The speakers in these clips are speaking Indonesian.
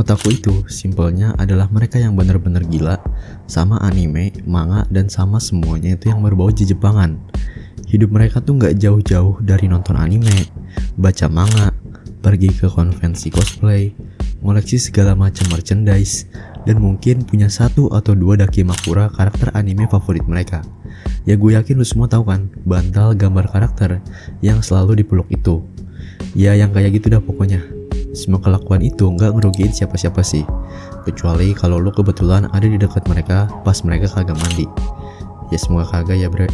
Otaku itu simpelnya adalah mereka yang benar-benar gila sama anime, manga, dan sama semuanya itu yang berbau Jepangan. Hidup mereka tuh gak jauh-jauh dari nonton anime, baca manga, pergi ke konvensi cosplay, ngoleksi segala macam merchandise, dan mungkin punya 1 atau 2 dakimakura karakter anime favorit mereka. Ya gue yakin lu semua tahu kan, bantal gambar karakter yang selalu dipeluk itu. Ya yang kayak gitu dah pokoknya. Semua kelakuan itu nggak ngerugiin siapa-siapa sih, kecuali kalau lu kebetulan ada di dekat mereka pas mereka kagak mandi. Ya semoga kagak ya bre.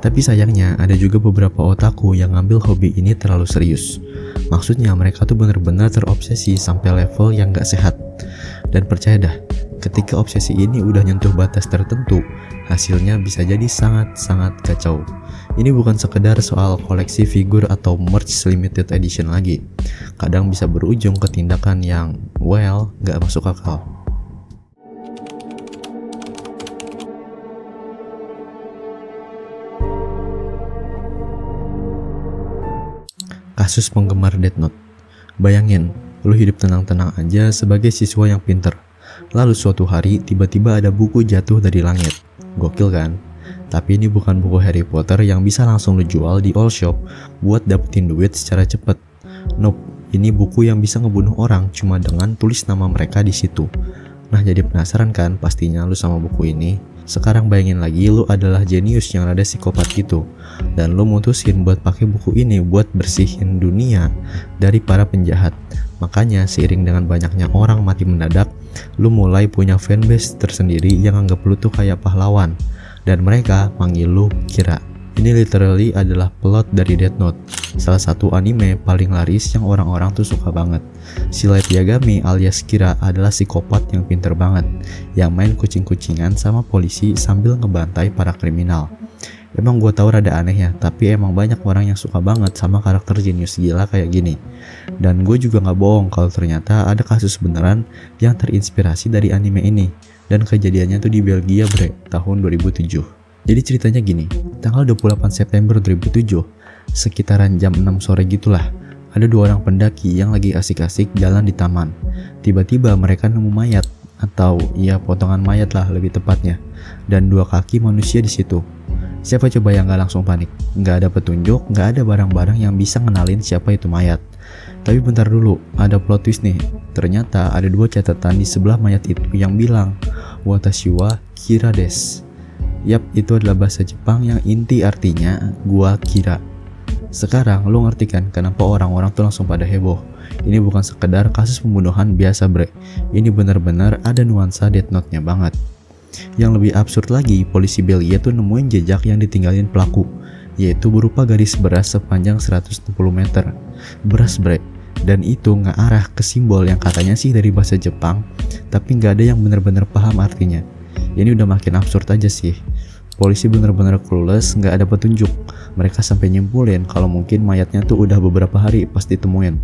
Tapi sayangnya ada juga beberapa otaku yang ngambil hobi ini terlalu serius. Maksudnya mereka tuh bener-bener terobsesi sampai level yang gak sehat. Dan percaya dah, ketika obsesi ini udah nyentuh batas tertentu, hasilnya bisa jadi sangat-sangat kacau. Ini bukan sekedar soal koleksi figur atau merch limited edition lagi. Kadang bisa berujung ke tindakan yang, well, gak masuk akal. Kasus penggemar Death Note. Bayangin, lu hidup tenang-tenang aja sebagai siswa yang pinter. Lalu suatu hari tiba-tiba ada buku jatuh dari langit. Gokil kan? Tapi ini bukan buku Harry Potter yang bisa langsung lu jual di all shop buat dapetin duit secara cepet. Nope, ini buku yang bisa ngebunuh orang cuma dengan tulis nama mereka di situ. Nah jadi penasaran kan pastinya lu sama buku ini? Sekarang bayangin lagi lu adalah jenius yang rada psikopat gitu, dan lu mutusin buat pakai buku ini buat bersihin dunia dari para penjahat. Makanya seiring dengan banyaknya orang mati mendadak, lu mulai punya fanbase tersendiri yang anggap lu tuh kayak pahlawan, dan mereka panggil lu Kira. Ini literally adalah plot dari Death Note, salah satu anime paling laris yang orang-orang tuh suka banget. Si Light Yagami alias Kira adalah psikopat yang pinter banget, yang main kucing-kucingan sama polisi sambil ngebantai para kriminal. Emang gue tahu rada aneh ya, tapi emang banyak orang yang suka banget sama karakter jenius gila kayak gini. Dan gue juga gak bohong kalau ternyata ada kasus beneran yang terinspirasi dari anime ini. Dan kejadiannya tuh di Belgia bre, tahun 2007. Jadi ceritanya gini, tanggal 28 September 2007, sekitaran jam 6 sore gitulah, ada 2 orang pendaki yang lagi asik-asik jalan di taman. Tiba-tiba mereka nemu mayat, atau ya potongan mayat lah lebih tepatnya, dan 2 kaki manusia di situ. Siapa coba yang gak langsung panik? Gak ada petunjuk, gak ada barang-barang yang bisa ngenalin siapa itu mayat. Tapi bentar dulu, ada plot twist nih. Ternyata ada 2 catatan di sebelah mayat itu yang bilang Watashi wa Kira desu. Yap, itu adalah bahasa Jepang yang inti artinya gua kira. Sekarang lu ngerti kan kenapa orang-orang tuh langsung pada heboh. Ini bukan sekedar kasus pembunuhan biasa bre. Ini benar-benar ada nuansa Death Note-nya banget. Yang lebih absurd lagi, polisi Belgia tuh nemuin jejak yang ditinggalin pelaku, yaitu berupa garis beras sepanjang 160 meter. Beras bre. Dan itu nggak arah ke simbol yang katanya sih dari bahasa Jepang, tapi nggak ada yang benar-benar paham artinya. Ini udah makin absurd aja sih. Polisi bener-bener clueless, nggak ada petunjuk. Mereka sampai nyimpulin kalau mungkin mayatnya tuh udah beberapa hari pas ditemuin,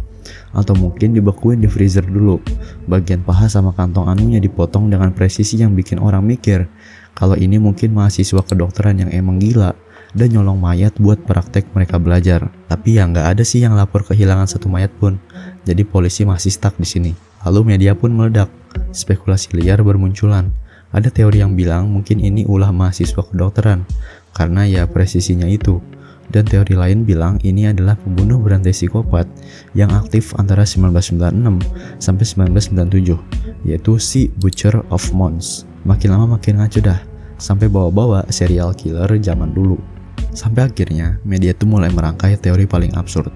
atau mungkin dibekuin di freezer dulu. Bagian paha sama kantong anunya dipotong dengan presisi yang bikin orang mikir kalau ini mungkin mahasiswa kedokteran yang emang gila dan nyolong mayat buat praktek mereka belajar. Tapi ya nggak ada sih yang lapor kehilangan 1 mayat pun. Jadi polisi masih stuck di sini. Lalu media pun meledak. Spekulasi liar bermunculan. Ada teori yang bilang mungkin ini ulah mahasiswa kedokteran karena ya presisinya itu. Dan teori lain bilang ini adalah pembunuh berantai psikopat yang aktif antara 1996 sampai 1997, yaitu si Butcher of Mons. Makin lama makin ngaco dah, sampai bawa-bawa serial killer zaman dulu. Sampai akhirnya media tuh mulai merangkai teori paling absurd.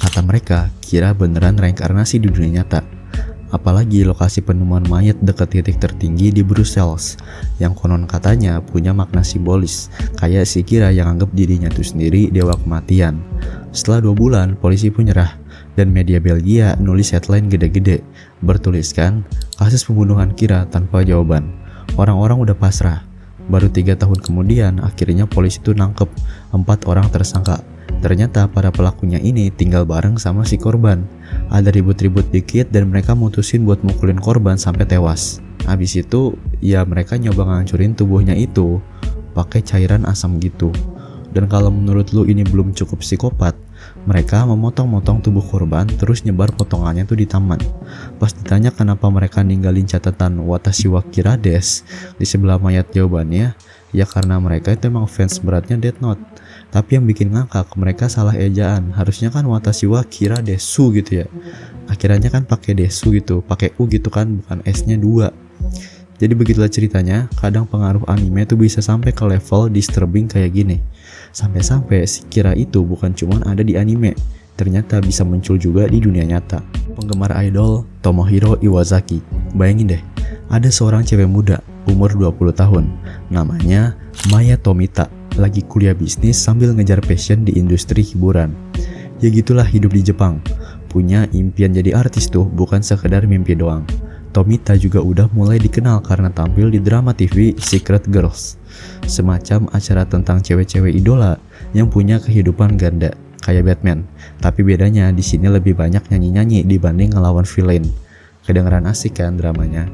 Kata mereka, Kira beneran reinkarnasi di dunia nyata. Apalagi lokasi penemuan mayat dekat titik tertinggi di Brussels yang konon katanya punya makna simbolis, kayak si Kira yang anggap dirinya itu sendiri dewa kematian. Setelah 2 bulan, polisi pun nyerah dan media Belgia nulis headline gede-gede bertuliskan kasus pembunuhan Kira tanpa jawaban. Orang-orang udah pasrah. Baru 3 tahun kemudian akhirnya polisi tuh nangkep 4 orang tersangka. Ternyata para pelakunya ini tinggal bareng sama si korban. Ada ribut-ribut dikit dan mereka mutusin buat mukulin korban sampai tewas. Habis itu ya mereka nyoba ngancurin tubuhnya itu pakai cairan asam gitu. Dan kalau menurut lu ini belum cukup psikopat, Mereka memotong-motong tubuh korban terus nyebar potongannya tuh di taman. Pas ditanya kenapa mereka ninggalin catatan Watashi wa Kira desu di sebelah mayat, jawabannya ya karena mereka itu emang fans beratnya Death Note. Tapi yang bikin ngakak, mereka salah ejaan. Harusnya kan Watashi wa Kira desu gitu ya. Akhirnya kan pakai desu gitu, pakai u gitu kan, bukan s-nya 2. Jadi begitulah ceritanya. Kadang pengaruh anime tuh bisa sampai ke level disturbing kayak gini. Sampai-sampai si Kira itu bukan cuma ada di anime, ternyata bisa muncul juga di dunia nyata. Penggemar idol Tomohiro Iwazaki. Bayangin deh, ada seorang cewek muda umur 20 tahun, namanya Maya Tomita, lagi kuliah bisnis sambil ngejar passion di industri hiburan. Ya gitulah hidup di Jepang. Punya impian jadi artis tuh bukan sekedar mimpi doang. Tomita juga udah mulai dikenal karena tampil di drama TV Secret Girls, semacam acara tentang cewek-cewek idola yang punya kehidupan ganda kayak Batman. Tapi bedanya di sini lebih banyak nyanyi-nyanyi dibanding ngelawan villain. Kedengeran asik kan dramanya.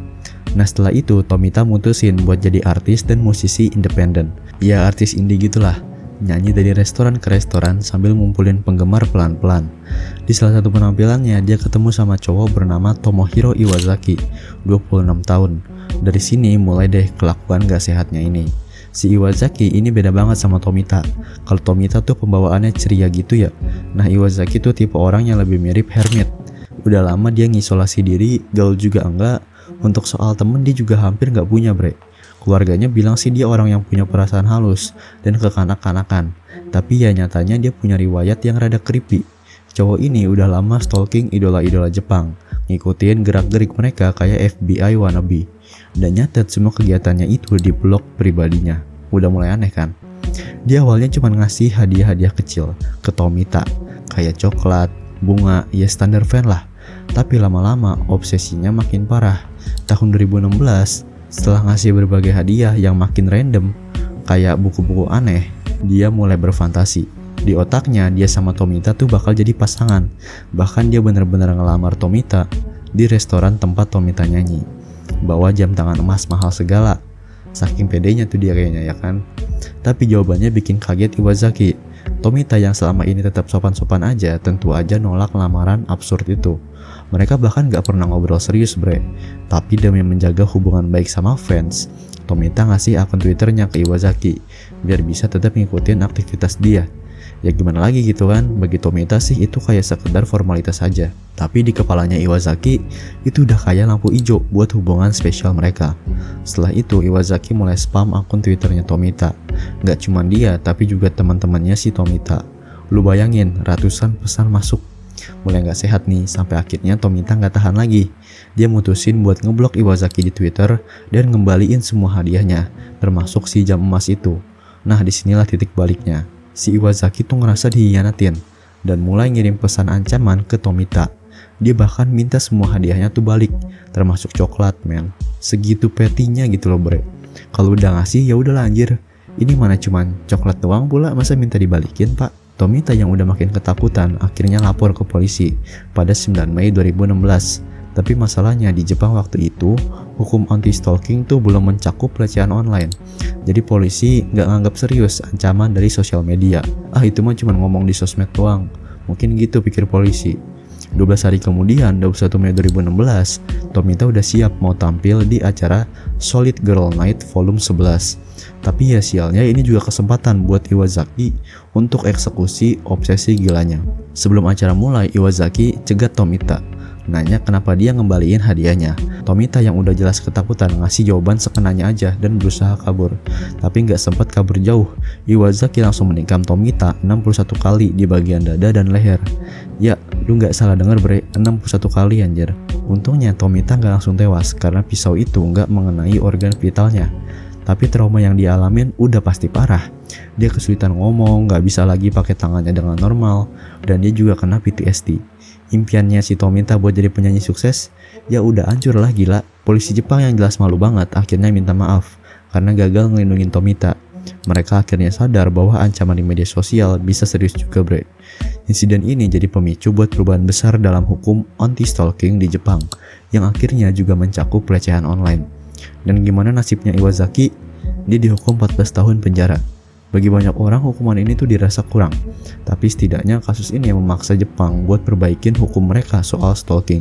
Nah setelah itu Tomita mutusin buat jadi artis dan musisi independen. Ya artis indie gitulah. Nyanyi dari restoran ke restoran sambil ngumpulin penggemar pelan-pelan. Di salah satu penampilannya dia ketemu sama cowok bernama Tomohiro Iwazaki, 26 tahun. Dari sini mulai deh kelakuan gak sehatnya ini. Si Iwazaki ini beda banget sama Tomita. Kalau Tomita tuh pembawaannya ceria gitu ya. Nah Iwazaki tuh tipe orang yang lebih mirip hermit. Udah lama dia ngisolasi diri, gaul juga enggak. Untuk soal temen dia juga hampir gak punya bre. Keluarganya bilang sih dia orang yang punya perasaan halus dan kekanak-kanakan. Tapi ya nyatanya dia punya riwayat yang rada creepy. Cowok ini udah lama stalking idola-idola Jepang, ngikutin gerak-gerik mereka kayak FBI wannabe, dan nyatet semua kegiatannya itu di blog pribadinya. Udah mulai aneh kan? Dia awalnya cuma ngasih hadiah-hadiah kecil ke Tomita, kayak coklat, bunga, ya standar fan lah. Tapi lama-lama obsesinya makin parah. Tahun 2016, setelah ngasih berbagai hadiah yang makin random, kayak buku-buku aneh, dia mulai berfantasi. Di otaknya dia sama Tomita tuh bakal jadi pasangan. Bahkan dia bener-bener ngelamar Tomita di restoran tempat Tomita nyanyi. Bawa jam tangan emas mahal segala. Saking pedenya tuh dia kayaknya ya kan. Tapi jawabannya bikin kaget Iwazaki. Tomita yang selama ini tetap sopan-sopan aja tentu aja nolak lamaran absurd itu. Mereka bahkan gak pernah ngobrol serius bre. Tapi demi menjaga hubungan baik sama fans, Tomita ngasih akun Twitternya ke Iwazaki biar bisa tetap ngikutin aktivitas dia. Ya gimana lagi gitu kan, bagi Tomita sih itu kayak sekedar formalitas saja. Tapi di kepalanya Iwazaki itu udah kayak lampu hijau buat hubungan spesial mereka. Setelah itu Iwazaki mulai spam akun Twitternya Tomita. Gak cuma dia tapi juga teman-temannya si Tomita. Lu bayangin ratusan pesan masuk. Mulai gak sehat nih sampai akhirnya Tomita gak tahan lagi. Dia mutusin buat ngeblok Iwazaki di Twitter dan ngembaliin semua hadiahnya, termasuk si jam emas itu. Nah disinilah titik baliknya. Si Iwazaki tuh ngerasa dihianatin dan mulai ngirim pesan ancaman ke Tomita. Dia bahkan minta semua hadiahnya tuh balik, termasuk coklat men. Segitu petinya gitu loh bre. Kalau udah ngasih ya udah anjir. Ini mana cuman coklat doang pula, masa minta dibalikin pak? Tomita yang udah makin ketakutan akhirnya lapor ke polisi pada 9 Mei 2016. Tapi masalahnya di Jepang waktu itu hukum anti-stalking tuh belum mencakup pelecehan online. Jadi polisi nggak nganggap serius ancaman dari sosial media. Ah itu mah cuma ngomong di sosmed doang. Mungkin gitu pikir polisi. 12 hari kemudian, 21 Mei 2016, Tomita udah siap mau tampil di acara Solid Girl Night Volume 11. Tapi ya sialnya ini juga kesempatan buat Iwazaki untuk eksekusi obsesi gilanya. Sebelum acara mulai, Iwazaki cegat Tomita. Nanya kenapa dia ngembaliin hadiahnya. Tomita yang udah jelas ketakutan ngasih jawaban sekenanya aja dan berusaha kabur. Tapi nggak sempat kabur jauh, Iwazaki langsung menikam Tomita 61 kali di bagian dada dan leher. Ya, lu nggak salah denger bre, 61 kali anjir. Untungnya Tomita nggak langsung tewas karena pisau itu nggak mengenai organ vitalnya. Tapi trauma yang dialamin udah pasti parah. Dia kesulitan ngomong, nggak bisa lagi pakai tangannya dengan normal, dan dia juga kena PTSD. Impiannya si Tomita buat jadi penyanyi sukses, ya udah hancur lah gila. Polisi Jepang yang jelas malu banget akhirnya minta maaf karena gagal ngelindungin Tomita. Mereka akhirnya sadar bahwa ancaman di media sosial bisa serius juga bre. Insiden ini jadi pemicu buat perubahan besar dalam hukum anti-stalking di Jepang, yang akhirnya juga mencakup pelecehan online. Dan gimana nasibnya Iwazaki? Dia dihukum 14 tahun penjara. Bagi banyak orang hukuman ini tuh dirasa kurang, tapi setidaknya kasus ini memaksa Jepang buat perbaikin hukum mereka soal stalking.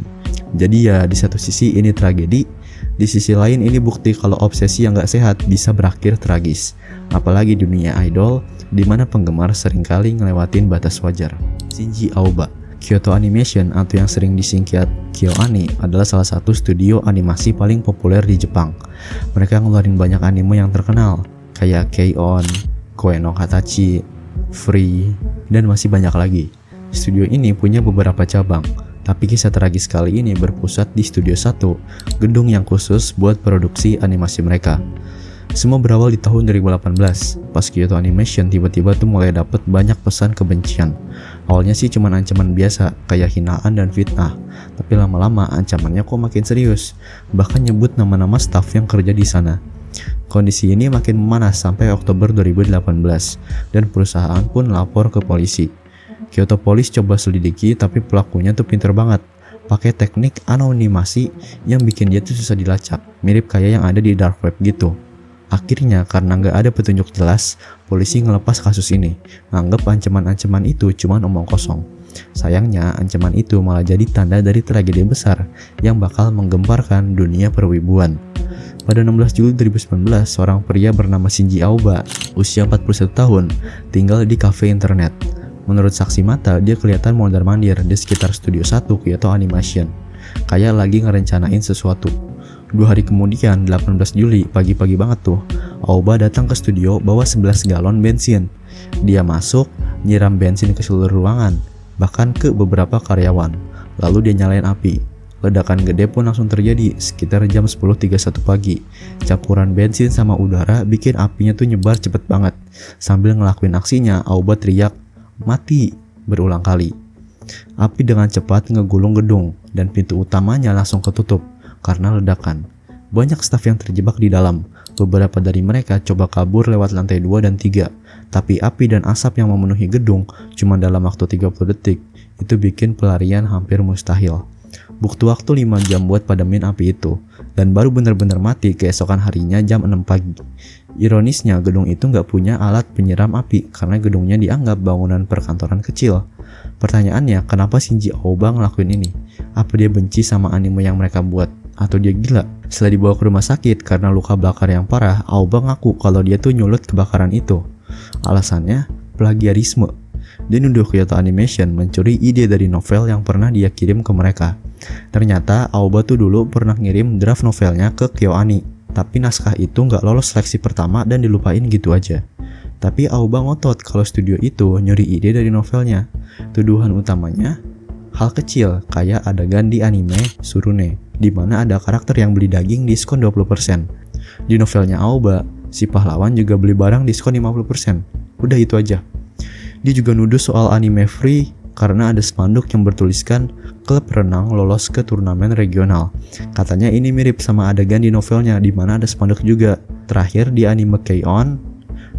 Jadi ya di satu sisi ini tragedi, di sisi lain ini bukti kalau obsesi yang gak sehat bisa berakhir tragis. Apalagi dunia idol, di mana penggemar seringkali ngelewatin batas wajar. Shinji Aoba, Kyoto Animation atau yang sering disingkat KyoAni adalah salah satu studio animasi paling populer di Jepang. Mereka ngeluarin banyak anime yang terkenal, kayak K-On!, Koe no Katachi, Free, dan masih banyak lagi. Studio ini punya beberapa cabang, tapi kisah tragis kali ini berpusat di Studio 1, gedung yang khusus buat produksi animasi mereka. Semua berawal di tahun 2018, pas Kyoto Animation tiba-tiba tuh mulai dapet banyak pesan kebencian. Awalnya sih cuma ancaman biasa, kayak hinaan dan fitnah, tapi lama-lama ancamannya kok makin serius, bahkan nyebut nama-nama staf yang kerja di sana. Kondisi ini makin memanas sampai Oktober 2018, dan perusahaan pun lapor ke polisi. Kyoto Police coba selidiki, tapi pelakunya tuh pinter banget, pakai teknik anonimasi yang bikin dia tuh susah dilacak, mirip kayak yang ada di dark web gitu. Akhirnya karena nggak ada petunjuk jelas, polisi ngelepas kasus ini, nganggep ancaman-ancaman itu cuma omong kosong. Sayangnya ancaman itu malah jadi tanda dari tragedi besar yang bakal menggemparkan dunia perwibuan. Pada 16 Juli 2019, seorang pria bernama Shinji Aoba, usia 41 tahun, tinggal di kafe internet. Menurut saksi mata, dia kelihatan mondar-mandir di sekitar Studio 1 Kyoto Animation, kayak lagi ngerencanain sesuatu. 2 hari kemudian, 18 Juli, pagi-pagi banget tuh, Aoba datang ke studio bawa 11 galon bensin. Dia masuk, nyiram bensin ke seluruh ruangan, bahkan ke beberapa karyawan. Lalu dia nyalain api. Ledakan gede pun langsung terjadi sekitar jam 10.31 pagi. Campuran bensin sama udara bikin apinya tuh nyebar cepet banget. Sambil ngelakuin aksinya, Aoba teriak, "Mati!" berulang kali. Api dengan cepat ngegulung gedung dan pintu utamanya langsung ketutup karena ledakan. Banyak staf yang terjebak di dalam. Beberapa dari mereka coba kabur lewat lantai 2 dan 3. Tapi api dan asap yang memenuhi gedung cuma dalam waktu 30 detik. Itu bikin pelarian hampir mustahil. Butuh waktu 5 jam buat pademin api itu, dan baru benar-benar mati keesokan harinya jam 6 pagi. Ironisnya, gedung itu nggak punya alat penyiram api karena gedungnya dianggap bangunan perkantoran kecil. Pertanyaannya, kenapa Shinji Aoba ngelakuin ini? Apa dia benci sama anime yang mereka buat? Atau dia gila? Setelah dibawa ke rumah sakit karena luka bakar yang parah, Aoba ngaku kalau dia tuh nyulut kebakaran itu. Alasannya, plagiarisme. Dia nuduh Kyoto Animation mencuri ide dari novel yang pernah dia kirim ke mereka. Ternyata Aoba tuh dulu pernah ngirim draft novelnya ke KyoAni, tapi naskah itu nggak lolos seleksi pertama dan dilupain gitu aja. Tapi Aoba ngotot kalau studio itu nyuri ide dari novelnya. Tuduhan utamanya hal kecil kayak adegan di anime Surune, di mana ada karakter yang beli daging diskon 20%. Di novelnya Aoba, si pahlawan juga beli barang diskon 50%. Udah itu aja. Dia juga nuduh soal anime Free karena ada spanduk yang bertuliskan klub renang lolos ke turnamen regional. Katanya ini mirip sama adegan di novelnya di mana ada spanduk juga. Terakhir di anime K-On!,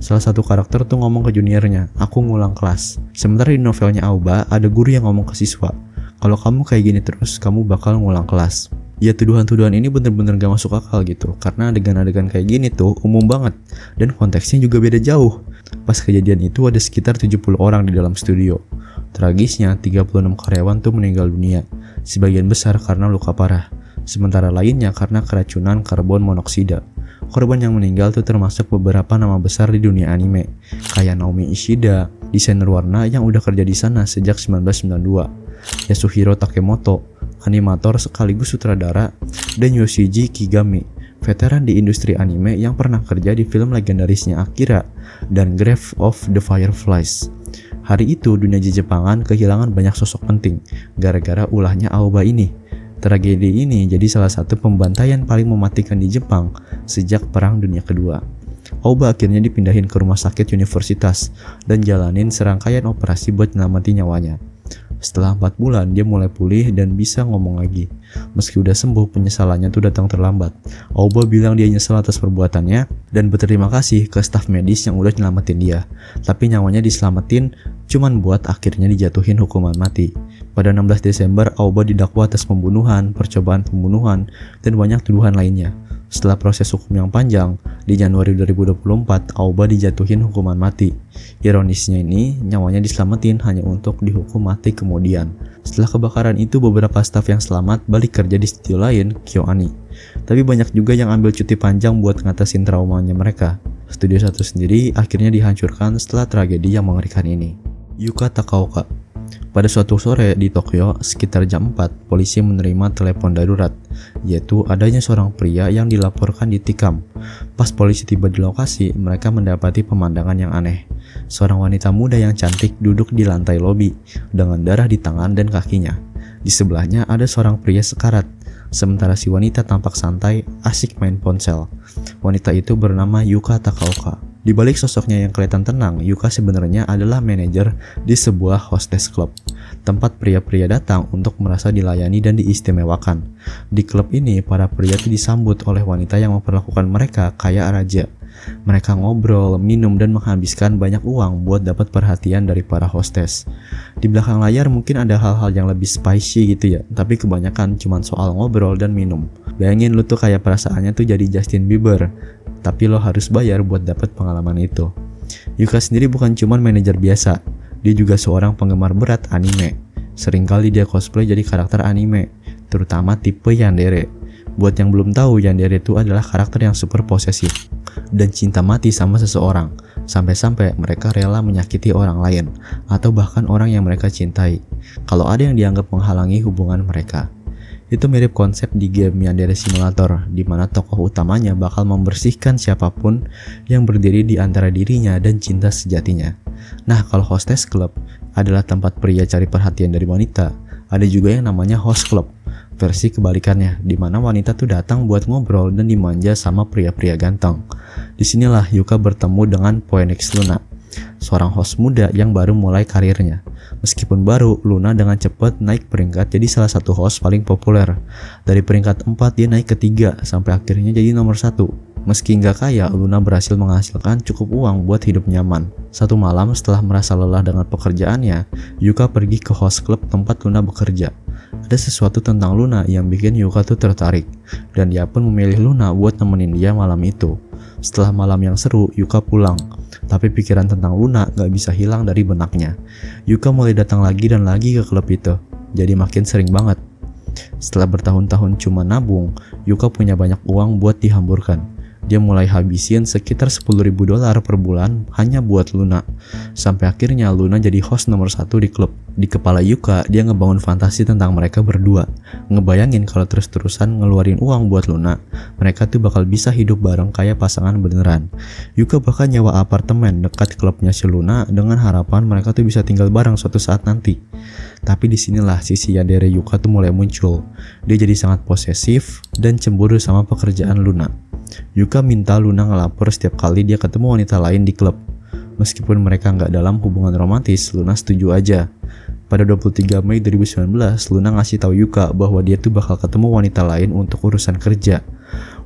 salah satu karakter tuh ngomong ke juniornya, "Aku ngulang kelas." Sementara di novelnya Aoba ada guru yang ngomong ke siswa, "Kalau kamu kayak gini terus, kamu bakal ngulang kelas." Ya tuduhan-tuduhan ini bener-bener gak masuk akal gitu, karena adegan-adegan kayak gini tuh umum banget, dan konteksnya juga beda jauh. Pas kejadian itu ada sekitar 70 orang di dalam studio. Tragisnya 36 karyawan tuh meninggal dunia, sebagian besar karena luka parah, sementara lainnya karena keracunan karbon monoksida. Korban yang meninggal tuh termasuk beberapa nama besar di dunia anime, kayak Naomi Ishida, desainer warna yang udah kerja di sana sejak 1992, Yasuhiro Takemoto, animator sekaligus sutradara, dan Yoshiji Kigami, veteran di industri anime yang pernah kerja di film legendarisnya Akira dan Grave of the Fireflies. Hari itu dunia Jepangan kehilangan banyak sosok penting gara-gara ulahnya Aoba ini. Tragedi ini jadi salah satu pembantaian paling mematikan di Jepang sejak Perang Dunia Kedua. Aoba akhirnya dipindahin ke rumah sakit universitas dan jalanin serangkaian operasi buat nyelamatin nyawanya. Setelah 4 bulan dia mulai pulih dan bisa ngomong lagi. Meski udah sembuh, penyesalannya tuh datang terlambat. Aoba bilang dia nyesel atas perbuatannya dan berterima kasih ke staf medis yang udah nyelamatin dia. Tapi nyawanya diselamatin cuman buat akhirnya dijatuhin hukuman mati. Pada 16 Desember, Aoba didakwa atas pembunuhan, percobaan pembunuhan, dan banyak tuduhan lainnya. Setelah proses hukum yang panjang, di Januari 2024, Aoba dijatuhin hukuman mati. Ironisnya ini, nyawanya diselamatin hanya untuk dihukum mati kemudian. Setelah kebakaran itu, beberapa staf yang selamat balik kerja di studio lain, KyoAni. Tapi banyak juga yang ambil cuti panjang buat ngatasin traumanya mereka. Studio 1 sendiri akhirnya dihancurkan setelah tragedi yang mengerikan ini. Yuka Takaoka. Pada suatu sore di Tokyo, sekitar jam 4, polisi menerima telepon darurat, yaitu adanya seorang pria yang dilaporkan ditikam. Pas polisi tiba di lokasi, mereka mendapati pemandangan yang aneh. Seorang wanita muda yang cantik duduk di lantai lobi, dengan darah di tangan dan kakinya. Di sebelahnya ada seorang pria sekarat, sementara si wanita tampak santai, asik main ponsel. Wanita itu bernama Yuka Takaoka. Di balik sosoknya yang kelihatan tenang, Yuka sebenarnya adalah manajer di sebuah hostess club, tempat pria-pria datang untuk merasa dilayani dan diistimewakan. Di klub ini, para pria itu disambut oleh wanita yang memperlakukan mereka kayak raja. Mereka ngobrol, minum, dan menghabiskan banyak uang buat dapat perhatian dari para hostess. Di belakang layar mungkin ada hal-hal yang lebih spicy gitu ya, tapi kebanyakan cuma soal ngobrol dan minum. Bayangin lu tuh kayak perasaannya tuh jadi Justin Bieber, tapi lo harus bayar buat dapat pengalaman itu. Yuka sendiri bukan cuma manajer biasa, dia juga seorang penggemar berat anime. Seringkali dia cosplay jadi karakter anime, terutama tipe yandere. Buat yang belum tahu, yandere itu adalah karakter yang super posesif dan cinta mati sama seseorang, sampai-sampai mereka rela menyakiti orang lain atau bahkan orang yang mereka cintai kalau ada yang dianggap menghalangi hubungan mereka. Itu mirip konsep di game Yandere Simulator, di mana tokoh utamanya bakal membersihkan siapapun yang berdiri di antara dirinya dan cinta sejatinya. Nah, kalau hostess club adalah tempat pria cari perhatian dari wanita, ada juga yang namanya host club, versi kebalikannya, di mana wanita tuh datang buat ngobrol dan dimanja sama pria-pria ganteng. Disinilah Yuka bertemu dengan Phoenix Luna, seorang host muda yang baru mulai karirnya. Meskipun baru, Luna dengan cepat naik peringkat jadi salah satu host paling populer. Dari peringkat 4 dia naik ke 3 sampai akhirnya jadi nomor 1. Meski nggak kaya, Luna berhasil menghasilkan cukup uang buat hidup nyaman. Satu malam setelah merasa lelah dengan pekerjaannya, Yuka pergi ke host club tempat Luna bekerja. Ada sesuatu tentang Luna yang bikin Yuka tuh tertarik, dan dia pun memilih Luna buat nemenin dia malam itu. Setelah malam yang seru, Yuka pulang. Tapi pikiran tentang Luna gak bisa hilang dari benaknya. Yuka mulai datang lagi dan lagi ke klub itu, jadi makin sering banget. Setelah bertahun-tahun cuma nabung, Yuka punya banyak uang buat dihamburkan. Dia mulai habisin sekitar $10.000 per bulan hanya buat Luna. Sampai akhirnya Luna jadi host nomor 1 di klub. Di kepala Yuka, dia ngebangun fantasi tentang mereka berdua. Ngebayangin kalau terus-terusan ngeluarin uang buat Luna, mereka tuh bakal bisa hidup bareng kayak pasangan beneran. Yuka bahkan nyewa apartemen dekat klubnya si Luna dengan harapan mereka tuh bisa tinggal bareng suatu saat nanti. Tapi disinilah sisi yandere Yuka tuh mulai muncul. Dia jadi sangat posesif dan cemburu sama pekerjaan Luna. Yuka minta Luna ngelapor setiap kali dia ketemu wanita lain di klub. Meskipun mereka nggak dalam hubungan romantis, Luna setuju aja. Pada 23 Mei 2019, Luna ngasih tahu Yuka bahwa dia tuh bakal ketemu wanita lain untuk urusan kerja.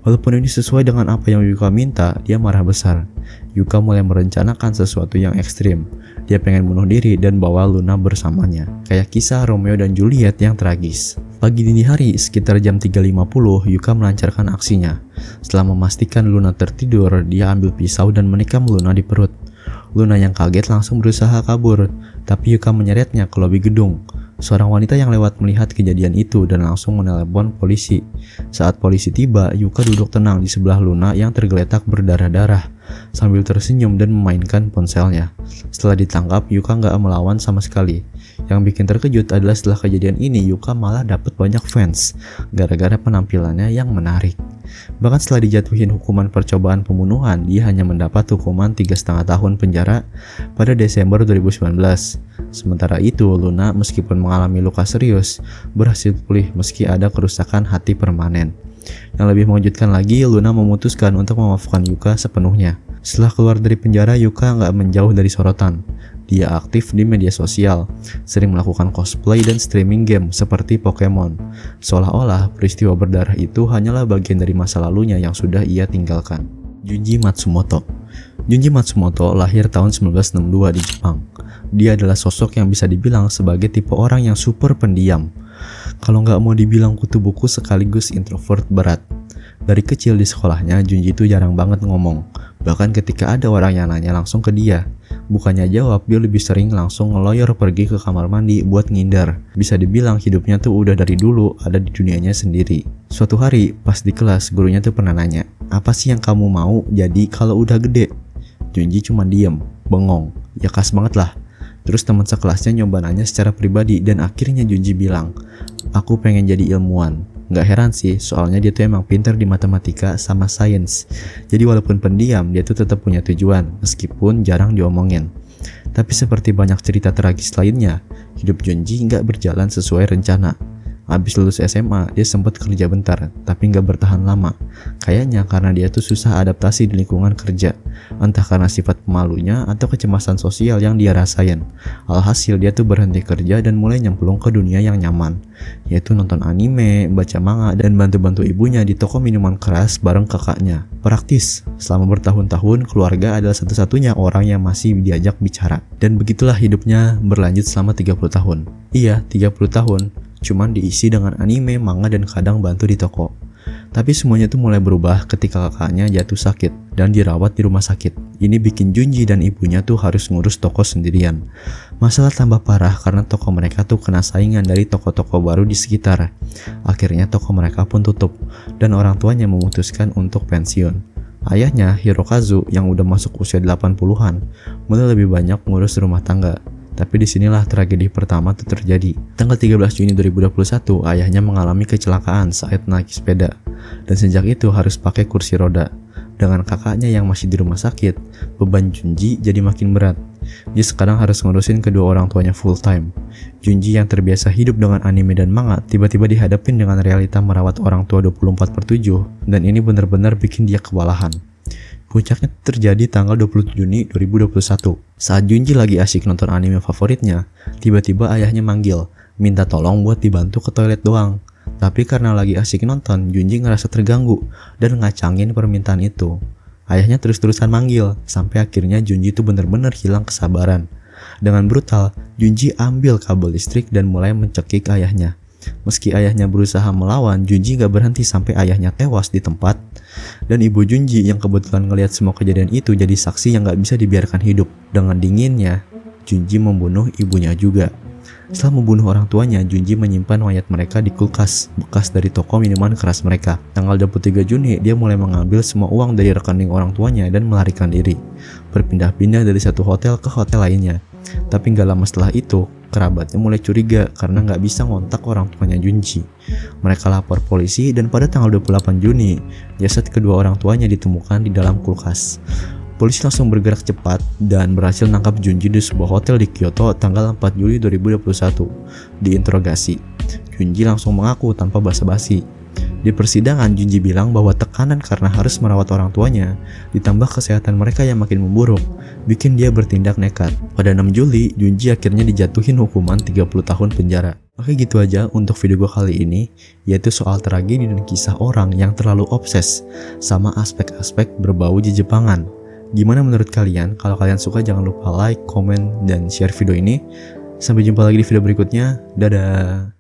Walaupun ini sesuai dengan apa yang Yuka minta, dia marah besar. Yuka mulai merencanakan sesuatu yang ekstrim. Dia pengen bunuh diri dan bawa Luna bersamanya. Kayak kisah Romeo dan Juliet yang tragis. Pagi dini hari, sekitar jam 3.50, Yuka melancarkan aksinya. Setelah memastikan Luna tertidur, dia ambil pisau dan menikam Luna di perut. Luna yang kaget langsung berusaha kabur, tapi Yuka menyeretnya ke lobi gedung. Seorang wanita yang lewat melihat kejadian itu dan langsung menelepon polisi. Saat polisi tiba, Yuka duduk tenang di sebelah Luna yang tergeletak berdarah-darah, sambil tersenyum dan memainkan ponselnya. Setelah ditangkap, Yuka nggak melawan sama sekali. Yang bikin terkejut adalah setelah kejadian ini, Yuka malah dapat banyak fans, gara-gara penampilannya yang menarik. Bahkan setelah dijatuhin hukuman percobaan pembunuhan, dia hanya mendapat hukuman 3,5 tahun penjara pada Desember 2019. Sementara itu, Luna meskipun mengalami luka serius, berhasil pulih meski ada kerusakan hati permanen. Yang lebih mengejutkan lagi, Luna memutuskan untuk memaafkan Yuka sepenuhnya. Setelah keluar dari penjara, Yuka nggak menjauh dari sorotan. Dia aktif di media sosial, sering melakukan cosplay dan streaming game seperti Pokemon. Seolah-olah peristiwa berdarah itu hanyalah bagian dari masa lalunya yang sudah ia tinggalkan. Junji Matsumoto. Junji Matsumoto lahir tahun 1962 di Jepang. Dia adalah sosok yang bisa dibilang sebagai tipe orang yang super pendiam. Kalau nggak mau dibilang kutu buku sekaligus introvert berat. Dari kecil di sekolahnya, Junji itu jarang banget ngomong. Bahkan ketika ada orang yang nanya langsung ke dia, bukannya jawab, dia lebih sering langsung ngeloyor pergi ke kamar mandi buat ngindar. Bisa dibilang hidupnya tuh udah dari dulu ada di dunianya sendiri. Suatu hari pas di kelas, gurunya tuh pernah nanya, apa sih yang kamu mau jadi kalau udah gede? Junji cuma diem, bengong, ya khas banget lah. Terus teman sekelasnya nyoba nanya secara pribadi dan akhirnya Junji bilang, aku pengen jadi ilmuwan. Nggak heran sih, soalnya dia tuh emang pintar di matematika sama sains. Jadi walaupun pendiam, dia tuh tetap punya tujuan, meskipun jarang diomongin. Tapi seperti banyak cerita tragis lainnya, hidup Junji nggak berjalan sesuai rencana. Abis lulus SMA, dia sempat kerja bentar, tapi nggak bertahan lama. Kayaknya karena dia tuh susah adaptasi di lingkungan kerja, entah karena sifat pemalunya atau kecemasan sosial yang dia rasain. Alhasil dia tuh berhenti kerja dan mulai nyemplung ke dunia yang nyaman, yaitu nonton anime, baca manga, dan bantu-bantu ibunya di toko minuman keras bareng kakaknya. Praktis, selama bertahun-tahun keluarga adalah satu-satunya orang yang masih diajak bicara. Dan begitulah hidupnya berlanjut selama 30 tahun. Iya, 30 tahun. Cuman diisi dengan anime, manga, dan kadang bantu di toko. Tapi semuanya tuh mulai berubah ketika kakaknya jatuh sakit dan dirawat di rumah sakit. Ini bikin Junji dan ibunya tuh harus ngurus toko sendirian. Masalah tambah parah karena toko mereka tuh kena saingan dari toko-toko baru di sekitar. Akhirnya toko mereka pun tutup dan orang tuanya memutuskan untuk pensiun. Ayahnya, Hirokazu, yang udah masuk usia 80-an, mulai lebih banyak ngurus rumah tangga. Tapi disinilah tragedi pertama itu terjadi. Tanggal 13 Juni 2021, ayahnya mengalami kecelakaan saat naik sepeda. Dan sejak itu harus pakai kursi roda. Dengan kakaknya yang masih di rumah sakit, beban Junji jadi makin berat. Dia sekarang harus ngurusin kedua orang tuanya full time. Junji yang terbiasa hidup dengan anime dan manga, tiba-tiba dihadapin dengan realita merawat orang tua 24/7. Dan ini benar-benar bikin dia kewalahan. Puncaknya terjadi tanggal 20 Juni 2021. Saat Junji lagi asik nonton anime favoritnya, tiba-tiba ayahnya manggil, minta tolong buat dibantu ke toilet doang. Tapi karena lagi asik nonton, Junji ngerasa terganggu dan ngacangin permintaan itu. Ayahnya terus-terusan manggil, sampai akhirnya Junji itu bener-bener hilang kesabaran. Dengan brutal, Junji ambil kabel listrik dan mulai mencekik ayahnya. Meski ayahnya berusaha melawan, Junji gak berhenti sampai ayahnya tewas di tempat. Dan ibu Junji yang kebetulan ngelihat semua kejadian itu jadi saksi yang gak bisa dibiarkan hidup. Dengan dinginnya, Junji membunuh ibunya juga. Setelah membunuh orang tuanya, Junji menyimpan mayat mereka di kulkas bekas dari toko minuman keras mereka. Tanggal 23 Juni, dia mulai mengambil semua uang dari rekening orang tuanya dan melarikan diri, berpindah-pindah dari satu hotel ke hotel lainnya. Tapi gak lama setelah itu, kerabatnya mulai curiga karena gak bisa ngontak orang tuanya Junji. Mereka lapor polisi dan pada tanggal 28 Juni, jasad kedua orang tuanya ditemukan di dalam kulkas. Polisi langsung bergerak cepat dan berhasil menangkap Junji di sebuah hotel di Kyoto tanggal 4 Juli 2021. Diinterogasi, Junji langsung mengaku tanpa basa-basi. Di persidangan, Junji bilang bahwa tekanan karena harus merawat orang tuanya, ditambah kesehatan mereka yang makin memburuk, bikin dia bertindak nekat. Pada 6 Juli, Junji akhirnya dijatuhin hukuman 30 tahun penjara. Oke, gitu aja untuk video gue kali ini, yaitu soal tragedi dan kisah orang yang terlalu obses sama aspek-aspek berbau Jepangan. Gimana menurut kalian? Kalau kalian suka jangan lupa like, komen, dan share video ini. Sampai jumpa lagi di video berikutnya. Dadah!